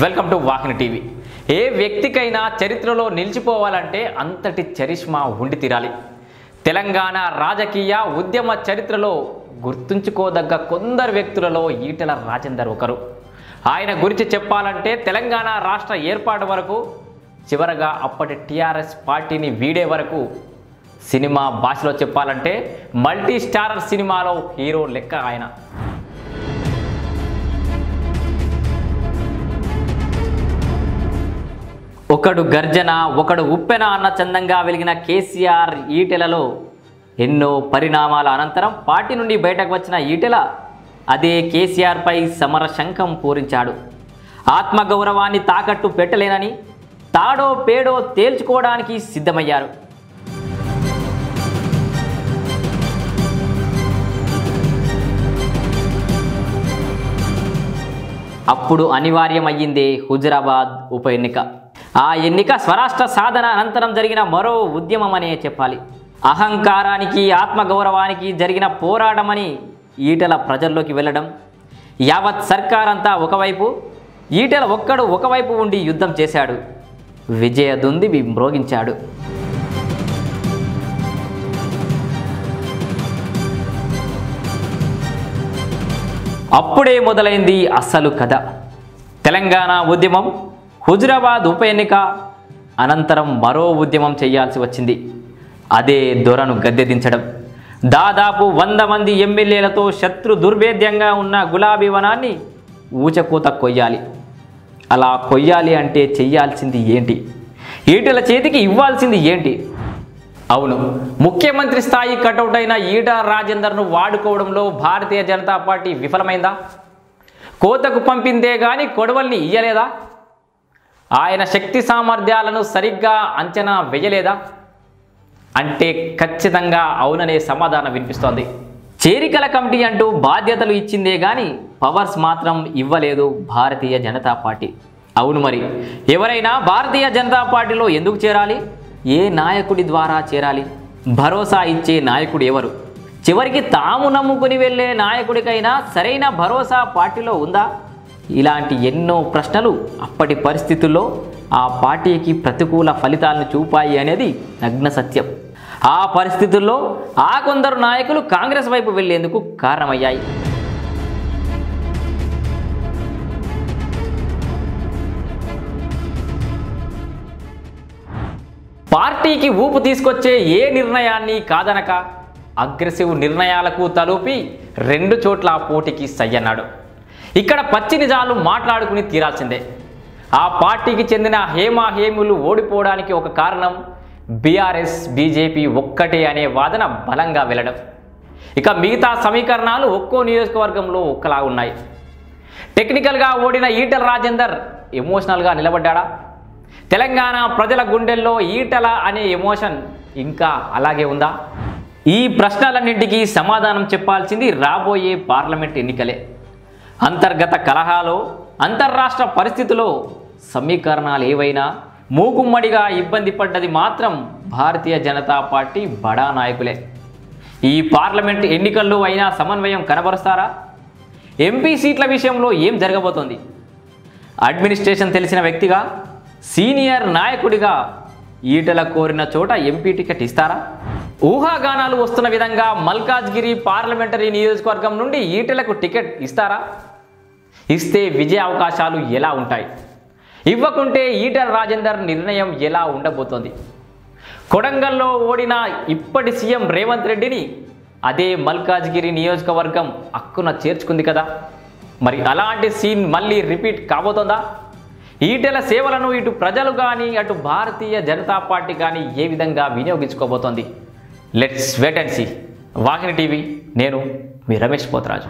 Welcome to Vahini TV. ఏ వ్యక్తికైనా చరిత్రలో నిలిచిపోవాలంటే అంతటి చరిష్మా ఉండి తీరాలి. తెలంగాణ రాజకీయ ఉద్యమ చరిత్రలో గుర్తుంచుకోదగ్గ కొందరు వ్యక్తులలో ఈటెల రాజేందర్ ఒకరు. ఆయన గురించి చెప్పాలంటే తెలంగాణ రాష్ట్ర ఏర్పాటు వరకు, చివరగా అప్పటి టీఆర్ఎస్ పార్టీని వీడే వరకు, సినిమా భాషలో చెప్పాలంటే మల్టీ స్టారర్ సినిమాలో హీరో లెక్క ఆయన. ఒకడు గర్జన ఒకడు ఉప్పెన అన్న చందంగా వెలిగిన కేసీఆర్ ఈటెలలో ఎన్నో పరిణామాల అనంతరం పార్టీ నుండి బయటకు వచ్చిన ఈటెల అదే కేసీఆర్పై సమర శంఖం పూరించాడు. ఆత్మగౌరవాన్ని తాకట్టు పెట్టలేనని తాడో పేడో తేల్చుకోవడానికి సిద్ధమయ్యారు. అప్పుడు అనివార్యమయ్యిందే హుజురాబాద్ ఉప ఎన్నిక. ఆ ఎన్నిక స్వరాష్ట్ర సాధన అనంతరం జరిగిన మరో ఉద్యమం అనే చెప్పాలి. అహంకారానికి ఆత్మగౌరవానికి జరిగిన పోరాటమని ఈటెల ప్రజల్లోకి వెళ్ళడం, యావత్ సర్కార్ అంతా ఒకవైపు, ఈటెల ఒక్కడు ఒకవైపు ఉండి యుద్ధం చేశాడు. విజయ దుందుబి మ్రోగించాడు. అప్పుడే మొదలైంది అసలు కథ. తెలంగాణ ఉద్యమం, హుజురాబాద్ ఉప ఎన్నిక అనంతరం మరో ఉద్యమం చేయాల్సి వచ్చింది. అదే దొరను గద్దెదించడం. దాదాపు 100 మంది ఎమ్మెల్యేలతో శత్రు దుర్భేద్యంగా ఉన్న గులాబీ వనాన్ని ఊచకూత కొయ్యాలి. అలా కొయ్యాలి అంటే చెయ్యాల్సింది ఏంటి? ఈటెల చేతికి ఇవ్వాల్సింది ఏంటి? అవును, ముఖ్యమంత్రి స్థాయి కటౌట్ అయిన ఈటెల రాజేందర్ను వాడుకోవడంలో భారతీయ జనతా పార్టీ విఫలమైందా? కోతకు పంపిందే కానీ కొడవల్ని ఇయ్యలేదా? ఆయన శక్తి సామర్థ్యాలను సరిగ్గా అంచనా వేయలేదా అంటే ఖచ్చితంగా అవుననే సమాధానం వినిపిస్తోంది. చేరికల కమిటీ అంటూ బాధ్యతలు ఇచ్చిందే కానీ పవర్స్ మాత్రం ఇవ్వలేదు భారతీయ జనతా పార్టీ. అవును, మరి ఎవరైనా భారతీయ జనతా పార్టీలో ఎందుకు చేరాలి? ఏ నాయకుడి ద్వారా చేరాలి? భరోసా ఇచ్చే నాయకుడు ఎవరు? చివరికి తాము నమ్ముకుని వెళ్ళే నాయకుడికైనా సరైన భరోసా పార్టీలో ఉందా? ఇలాంటి ఎన్నో ప్రశ్నలు అప్పటి పరిస్థితుల్లో ఆ పార్టీకి ప్రతికూల ఫలితాలను చూపాయి అనేది నగ్న సత్యం. ఆ పరిస్థితుల్లో ఆ కొందరు నాయకులు కాంగ్రెస్ వైపు వెళ్లేందుకు కారణమయ్యాయి. పార్టీకి ఊపు తీసుకొచ్చే ఏ నిర్ణయాన్ని కాదనక అగ్రెసివ్ నిర్ణయాలకు తలూపి 2 చోట్ల పోటీకి సయ్యన్నాడు. ఇక్కడ పచ్చి నిజాలు మాట్లాడుకుని తీరాల్సిందే. ఆ పార్టీకి చెందిన హేమాహేములు ఓడిపోవడానికి ఒక కారణం బీఆర్ఎస్ బీజేపీ ఒక్కటే అనే వాదన బలంగా వెళ్ళడం. ఇక మిగతా సమీకరణాలు ఒక్కో నియోజకవర్గంలో ఒక్కలా ఉన్నాయి. టెక్నికల్గా ఓడిన ఈటెల రాజేందర్ ఎమోషనల్గా నిలబడ్డా? తెలంగాణ ప్రజల గుండెల్లో ఈటెల అనే ఎమోషన్ ఇంకా అలాగే ఉందా? ఈ ప్రశ్నలన్నింటికీ సమాధానం చెప్పాల్సింది రాబోయే పార్లమెంట్ ఎన్నికలే. అంతర్గత కలహాలో, అంతర్రాష్ట్ర పరిస్థితుల్లో సమీకరణాలు ఏవైనా మూకుమ్మడిగా ఇబ్బంది పడ్డది మాత్రం భారతీయ జనతా పార్టీ బడా నాయకులే. ఈ పార్లమెంట్ ఎన్నికల్లో అయినా సమన్వయం కనబరుస్తారా? ఎంపీ సీట్ల విషయంలో ఏం జరగబోతోంది? అడ్మినిస్ట్రేషన్ తెలిసిన వ్యక్తిగా, సీనియర్ నాయకుడిగా ఈటెల కోరిన చోట ఎంపీ టికెట్ ఇస్తారా? ఊహాగానాలు వస్తున్న విధంగా మల్కాజ్గిరి పార్లమెంటరీ నియోజకవర్గం నుండి ఈటెలకు టికెట్ ఇస్తారా? ఇస్తే విజయ అవకాశాలు ఎలా ఉంటాయి? ఇవ్వకుంటే ఈటెల రాజేందర్ నిర్ణయం ఎలా ఉండబోతోంది? కొడంగల్లో ఓడిన ఇప్పటి సీఎం రేవంత్ రెడ్డిని అదే మల్కాజ్గిరి నియోజకవర్గం హక్కున చేర్చుకుంది కదా. మరి అలాంటి సీన్ మళ్ళీ రిపీట్ కాబోతోందా? ఈటెల సేవలను ఇటు ప్రజలు కానీ అటు భారతీయ జనతా పార్టీ కానీ ఏ విధంగా వినియోగించుకోబోతోంది? Let's wait and see. Vahini TV, నేను మీ రమేష్ పోతరాజు.